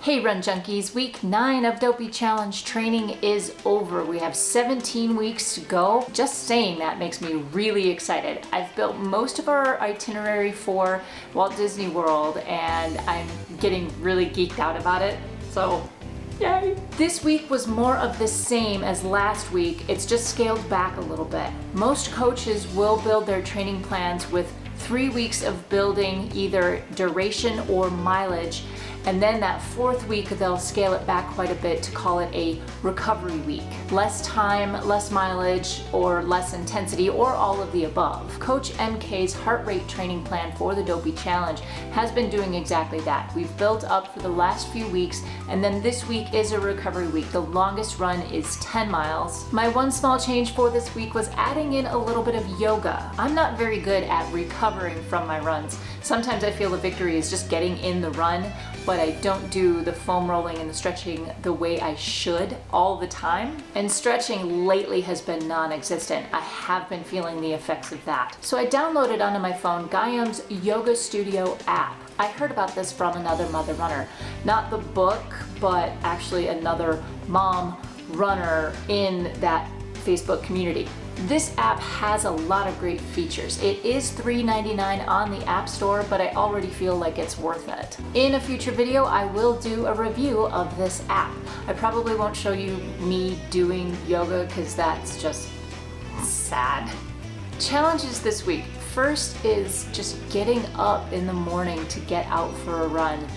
Hey Run Junkies, week 9 of Dopey Challenge training is over. We have 17 weeks to go. Just saying that makes me really excited. I've built most of our itinerary for Walt Disney World and I'm getting really geeked out about it. So yay! This week was more of the same as last week. It's just scaled back a little bit. Most coaches will build their training plans with 3 weeks of building either duration or mileage, and then that 4th week they'll scale it back quite a bit to call it a recovery week. Less time, less mileage, or less intensity, or all of the above. Coach MK's heart rate training plan for the Dopey Challenge has been doing exactly that. We've built up for the last few weeks, and then this week is a recovery week. The longest run is 10 miles. My one small change for this week was adding in a little bit of yoga. I'm not very good at recovering from my runs. Sometimes I feel the victory is just getting in the run, but I don't do the foam rolling and the stretching the way I should all the time. And stretching lately has been non-existent. I have been feeling the effects of that. So I downloaded onto my phone Gaiam's Yoga Studio app. I heard about this from another mother runner. Not the book, but actually another mom runner in that Facebook community. This app has a lot of great features. It is $3.99 on the App Store, but I already feel like it's worth it. In a future video, I will do a review of this app. I probably won't show you me doing yoga because that's just sad. Challenges this week. First is just getting up in the morning to get out for a run.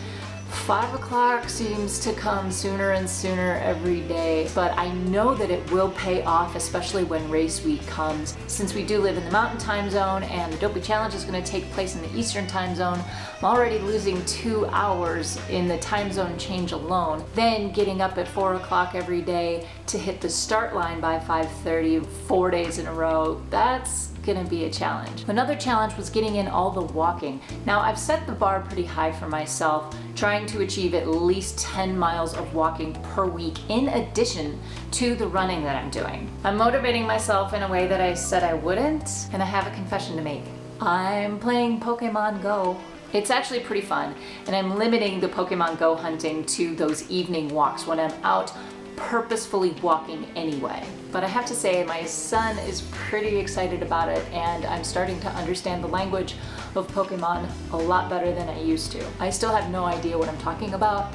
5 o'clock seems to come sooner and sooner every day, but I know that it will pay off, especially when race week comes. Since we do live in the Mountain Time Zone and the Dopey Challenge is going to take place in the Eastern Time Zone, I'm already losing 2 hours in the time zone change alone. Then getting up at 4 o'clock every day to hit the start line by 5:30, 4 days in a row, that's gonna be a challenge. Another challenge was getting in all the walking. Now I've set the bar pretty high for myself, trying to achieve at least 10 miles of walking per week in addition to the running that I'm doing. I'm motivating myself in a way that I said I wouldn't, and I have a confession to make. I'm playing Pokemon Go. It's actually pretty fun, and I'm limiting the Pokemon Go hunting to those evening walks when I'm out purposefully walking anyway. But I have to say my son is pretty excited about it, and I'm starting to understand the language of Pokemon a lot better than I used to. I still have no idea what I'm talking about,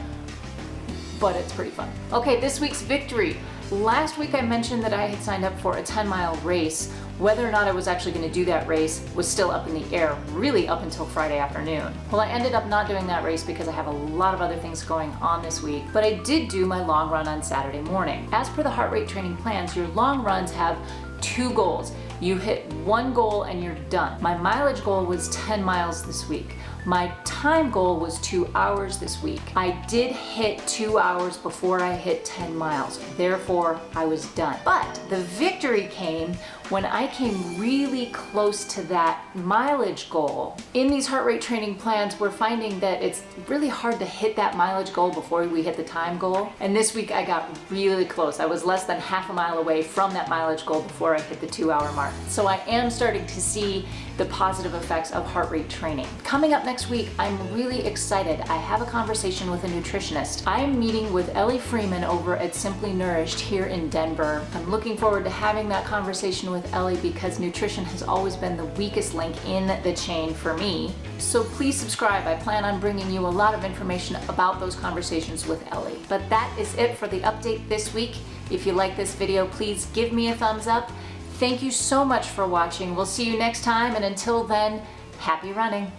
but it's pretty fun. Okay, this week's victory. Last week I mentioned that I had signed up for a 10-mile race. Whether or not I was actually going to do that race was still up in the air, really up until Friday afternoon. Well, I ended up not doing that race because I have a lot of other things going on this week, but I did do my long run on Saturday morning. As per the heart rate training plans, your long runs have 2 goals. You hit 1 goal and you're done. My mileage goal was 10 miles this week. My time goal was 2 hours this week. I did hit 2 hours before I hit 10 miles. Therefore, I was done. But the victory came when I came really close to that mileage goal. In these heart rate training plans, we're finding that it's really hard to hit that mileage goal before we hit the time goal. And this week I got really close. I was less than half a mile away from that mileage goal before I hit the 2-hour mark. So I am starting to see the positive effects of heart rate training. Coming up next week, I'm really excited. I have a conversation with a nutritionist. I am meeting with Ellie Freeman over at Simply Nourished here in Denver. I'm looking forward to having that conversation with Ellie because nutrition has always been the weakest link in the chain for me. So please subscribe. I plan on bringing you a lot of information about those conversations with Ellie. But that is it for the update this week. If you like this video, please give me a thumbs up. Thank you so much for watching. We'll see you next time, and until then, happy running.